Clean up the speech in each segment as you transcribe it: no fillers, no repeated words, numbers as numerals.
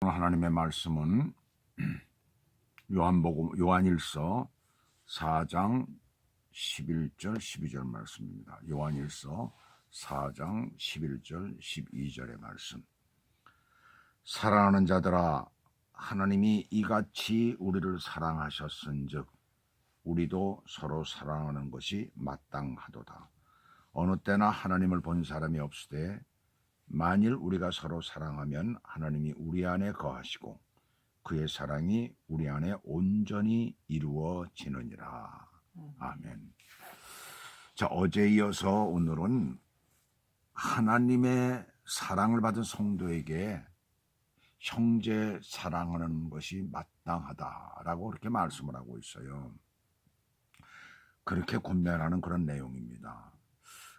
하나님의 말씀은 요한일서 4장 11절 12절 말씀입니다. 요한일서 4장 11절 12절의 말씀. 사랑하는 자들아, 하나님이 이같이 우리를 사랑하셨은즉 우리도 서로 사랑하는 것이 마땅하도다. 어느 때나 하나님을 본 사람이 없으되 만일 우리가 서로 사랑하면 하나님이 우리 안에 거하시고 그의 사랑이 우리 안에 온전히 이루어지느니라. 아멘. 자, 어제 이어서 오늘은 하나님의 사랑을 받은 성도에게 형제 사랑하는 것이 마땅하다라고 그렇게 말씀을 하고 있어요. 그렇게 권면하는 그런 내용입니다.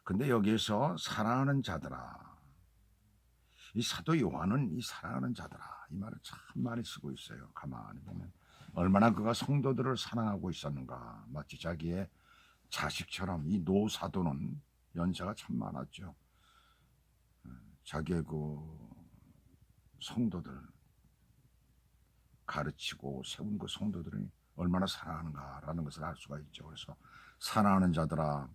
근데 여기에서 사랑하는 자들아, 이 사도 요한은 이 사랑하는 자들아 이 말을 참 많이 쓰고 있어요. 가만히 보면 얼마나 그가 성도들을 사랑하고 있었는가. 마치 자기의 자식처럼. 이 노사도는 연세가 참 많았죠. 자기의 그 성도들 가르치고 세운 그 성도들이 얼마나 사랑하는가라는 것을 알 수가 있죠. 그래서 사랑하는 자들아,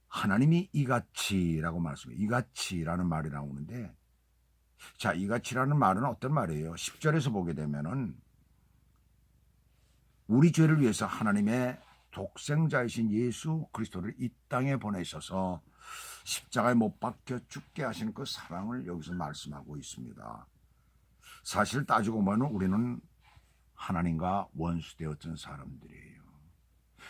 하나님이 이같이라고 말씀해요. 이같이라는 말이 나오는데, 자, 이같이라는 말은 어떤 말이에요? 10절에서 보게 되면은 우리 죄를 위해서 하나님의 독생자이신 예수 그리스도를 이 땅에 보내셔서 십자가에 못 박혀 죽게 하시는 그 사랑을 여기서 말씀하고 있습니다. 사실 따지고 보면 우리는 하나님과 원수되었던 사람들이에요.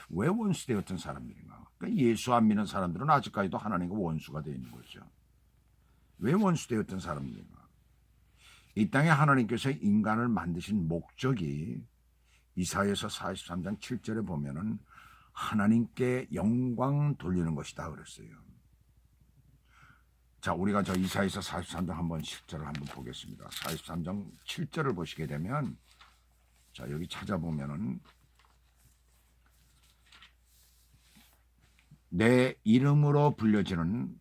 왜 원수되었던 사람들인가? 그러니까 예수 안 믿는 사람들은 아직까지도 하나님과 원수가 되어 있는 거죠. 왜 원수되었던 사람들인가? 이 땅에 하나님께서 인간을 만드신 목적이 이사야서 43장 7절에 보면은 하나님께 영광 돌리는 것이다 그랬어요. 자, 우리가 저 이사야서 43장 한번 7절을 한번 보겠습니다. 43장 7절을 보시게 되면, 자, 여기 찾아보면은 내 이름으로 불려지는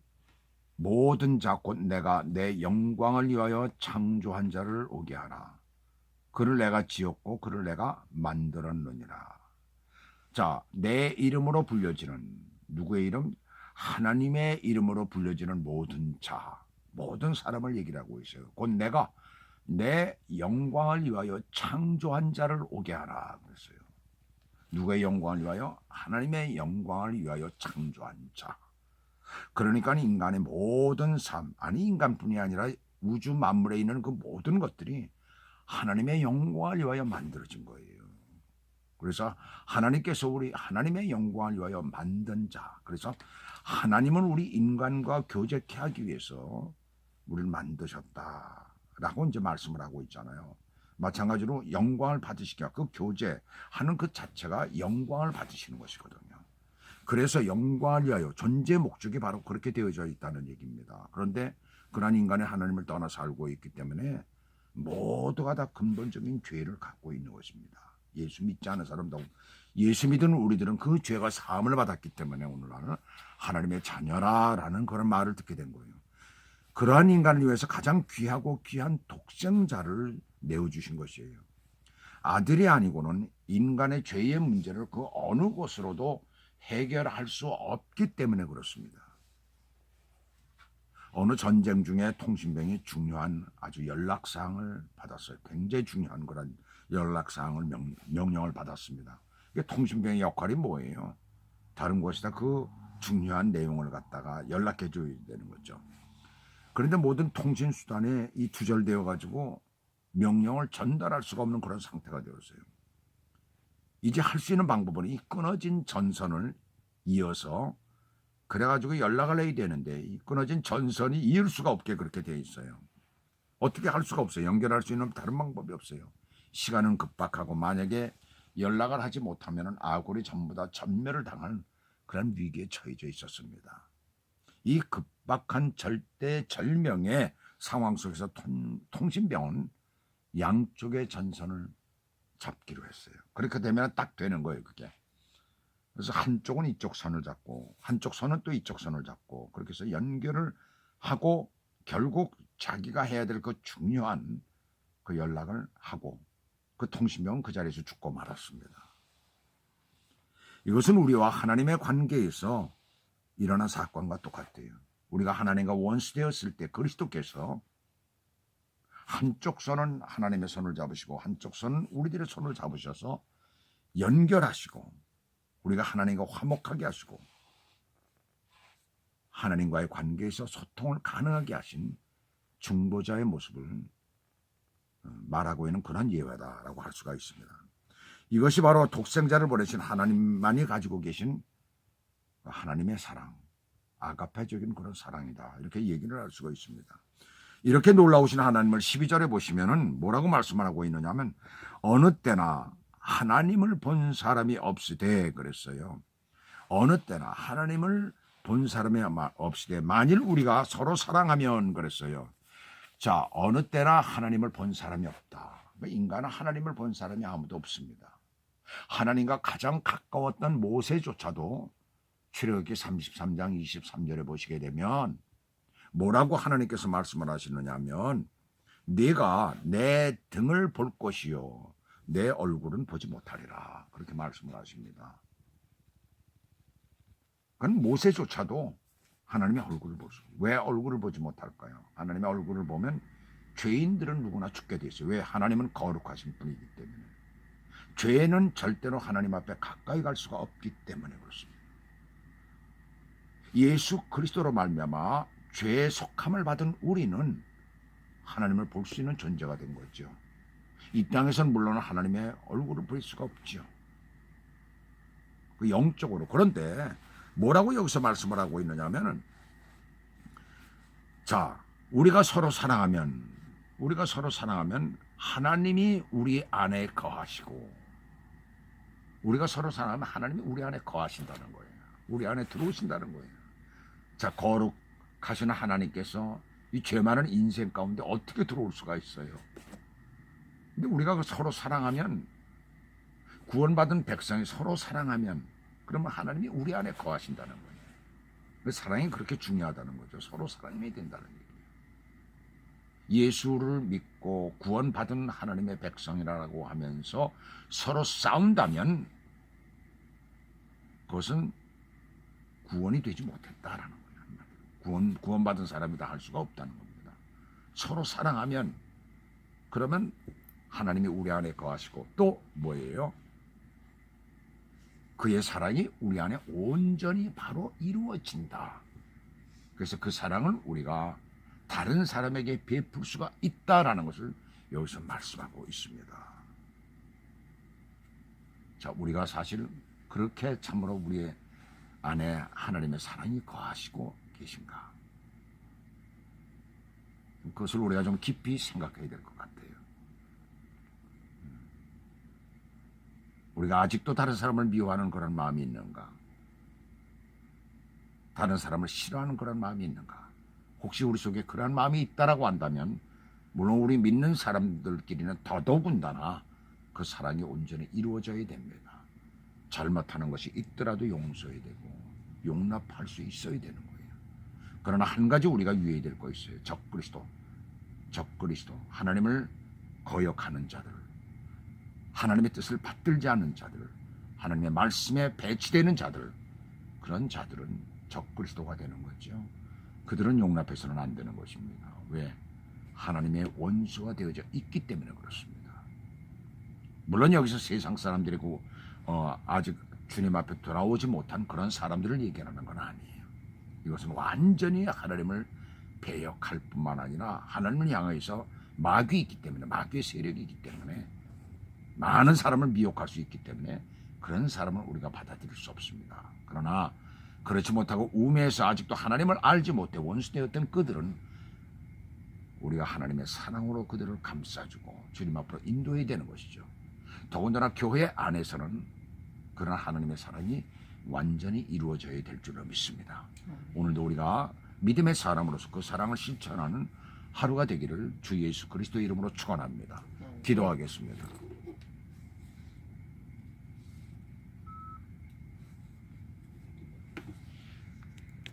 모든 자 곧 내가 내 영광을 위하여 창조한 자를 오게 하라. 그를 내가 지었고 그를 내가 만들었느니라. 자, 내 이름으로 불려지는, 누구의 이름? 하나님의 이름으로 불려지는 모든 자, 모든 사람을 얘기를 하고 있어요. 곧 내가 내 영광을 위하여 창조한 자를 오게 하라 그랬어요. 누구의 영광을 위하여? 하나님의 영광을 위하여 창조한 자. 그러니까 인간의 모든 삶, 아니 인간뿐이 아니라 우주 만물에 있는 그 모든 것들이 하나님의 영광을 위하여 만들어진 거예요. 그래서 하나님께서 우리 하나님의 영광을 위하여 만든 자. 그래서 하나님은 우리 인간과 교제케 하기 위해서 우리를 만드셨다라고 이제 말씀을 하고 있잖아요. 마찬가지로 영광을 받으시기 위해 그 교제하는 그 자체가 영광을 받으시는 것이거든요. 그래서 영광을 위하여 존재 목적이 바로 그렇게 되어져 있다는 얘기입니다. 그런데 그러한 인간의 하나님을 떠나 살고 있기 때문에 모두가 다 근본적인 죄를 갖고 있는 것입니다. 예수 믿지 않은 사람도, 예수 믿은 우리들은 그 죄가 사함을 받았기 때문에 오늘날 하나님의 자녀라라는 그런 말을 듣게 된 거예요. 그러한 인간을 위해서 가장 귀하고 귀한 독생자를 내어주신 것이에요. 아들이 아니고는 인간의 죄의 문제를 그 어느 곳으로도 해결할 수 없기 때문에 그렇습니다. 어느 전쟁 중에 통신병이 중요한 아주 연락사항을 받았어요. 굉장히 중요한 그런 연락사항을 명령을 받았습니다. 이게 통신병의 역할이 뭐예요? 다른 곳에다 그 중요한 내용을 갖다가 연락해 줘야 되는 거죠. 그런데 모든 통신수단에 이 두절되어 가지고 명령을 전달할 수가 없는 그런 상태가 되었어요. 이제 할 수 있는 방법은 이 끊어진 전선을 이어서 그래가지고 연락을 해야 되는데 이 끊어진 전선이 이을 수가 없게 그렇게 되어 있어요. 어떻게 할 수가 없어요. 연결할 수 있는 다른 방법이 없어요. 시간은 급박하고 만약에 연락을 하지 못하면 아굴이 전부 다 전멸을 당할 그런 위기에 처해져 있었습니다. 이 급박한 절대절명의 상황 속에서 통신병은 양쪽의 전선을 잡기로 했어요. 그렇게 되면 딱 되는 거예요, 그게. 그래서 한쪽은 이쪽 선을 잡고 한쪽 선은 또 이쪽 선을 잡고 그렇게 해서 연결을 하고 결국 자기가 해야 될 그 중요한 그 연락을 하고 그 통신병은 그 자리에서 죽고 말았습니다. 이것은 우리와 하나님의 관계에서 일어난 사건과 똑같아요. 우리가 하나님과 원수되었을 때 그리스도께서 한쪽 손은 하나님의 손을 잡으시고 한쪽 손은 우리들의 손을 잡으셔서 연결하시고 우리가 하나님과 화목하게 하시고 하나님과의 관계에서 소통을 가능하게 하신 중보자의 모습을 말하고 있는 그런 예화다라고 할 수가 있습니다. 이것이 바로 독생자를 보내신 하나님만이 가지고 계신 하나님의 사랑, 아가페적인 그런 사랑이다, 이렇게 얘기를 할 수가 있습니다. 이렇게 놀라우신 하나님을 12절에 보시면은 뭐라고 말씀을 하고 있느냐면 어느 때나 하나님을 본 사람이 없으되 그랬어요. 어느 때나 하나님을 본 사람이 없으되 만일 우리가 서로 사랑하면 그랬어요. 자, 어느 때나 하나님을 본 사람이 없다. 인간은 하나님을 본 사람이 아무도 없습니다. 하나님과 가장 가까웠던 모세조차도 출애굽기 33장 23절에 보시게 되면 뭐라고 하나님께서 말씀을 하시느냐 하면 네가 내 등을 볼 것이요 내 얼굴은 보지 못하리라, 그렇게 말씀을 하십니다. 그건 모세조차도 하나님의 얼굴을 보죠. 왜 얼굴을 보지 못할까요? 하나님의 얼굴을 보면 죄인들은 누구나 죽게 돼 있어요. 왜? 하나님은 거룩하신 분이기 때문에. 죄는 절대로 하나님 앞에 가까이 갈 수가 없기 때문에 그렇습니다. 예수 그리스도로 말미암아 죄에 속함을 받은 우리는 하나님을 볼 수 있는 존재가 된 거죠. 이 땅에서는 물론 하나님의 얼굴을 볼 수가 없죠. 그 영적으로. 그런데 뭐라고 여기서 말씀을 하고 있느냐면은 자, 우리가 서로 사랑하면 하나님이 우리 안에 거하시고 우리가 서로 사랑하면 하나님이 우리 안에 거하신다는 거예요. 우리 안에 들어오신다는 거예요. 자, 거룩하신 하나님께서 이 죄 많은 인생 가운데 어떻게 들어올 수가 있어요? 근데 우리가 서로 사랑하면, 구원받은 백성이 서로 사랑하면 그러면 하나님이 우리 안에 거하신다는 거예요. 그 사랑이 그렇게 중요하다는 거죠. 서로 사랑이 된다는 얘기예요. 예수를 믿고 구원받은 하나님의 백성이라고 하면서 서로 싸운다면 그것은 구원이 되지 못했다라는 거예요. 구원받은 사람이다 할 수가 없다는 겁니다. 서로 사랑하면 그러면 하나님이 우리 안에 거하시고 또 뭐예요? 그의 사랑이 우리 안에 온전히 바로 이루어진다. 그래서 그 사랑을 우리가 다른 사람에게 베풀 수가 있다라는 것을 여기서 말씀하고 있습니다. 자, 우리가 사실 그렇게 참으로 우리 안에 하나님의 사랑이 거하시고 계신가? 그것을 우리가 좀 깊이 생각해야 될 것 같아요. 우리가 아직도 다른 사람을 미워하는 그런 마음이 있는가? 다른 사람을 싫어하는 그런 마음이 있는가? 혹시 우리 속에 그런 마음이 있다라고 한다면 물론 우리 믿는 사람들끼리는 더더군다나 그 사랑이 온전히 이루어져야 됩니다. 잘못하는 것이 있더라도 용서해야 되고 용납할 수 있어야 되는 거예요. 그러나 한 가지 우리가 유의해야 될 거 있어요. 적그리스도, 하나님을 거역하는 자들, 하나님의 뜻을 받들지 않는 자들, 하나님의 말씀에 배치되는 자들, 그런 자들은 적그리스도가 되는 거죠. 그들은 용납해서는 안 되는 것입니다. 왜? 하나님의 원수가 되어져 있기 때문에 그렇습니다. 물론 여기서 세상 사람들이 아직 주님 앞에 돌아오지 못한 그런 사람들을 얘기하는 건 아니에요. 이것은 완전히 하나님을 배역할 뿐만 아니라 하나님을 향해서 마귀 있기 때문에, 마귀의 세력이 있기 때문에 많은 사람을 미혹할 수 있기 때문에 그런 사람을 우리가 받아들일 수 없습니다. 그러나 그렇지 못하고 우매해서 아직도 하나님을 알지 못해 원수되었던 그들은 우리가 하나님의 사랑으로 그들을 감싸주고 주님 앞으로 인도해야 되는 것이죠. 더군다나 교회 안에서는 그런 하나님의 사랑이 완전히 이루어져야 될 줄로 믿습니다. 오늘도 우리가 믿음의 사람으로서 그 사랑을 실천하는 하루가 되기를 주 예수 그리스도의 이름으로 축원합니다. 기도하겠습니다.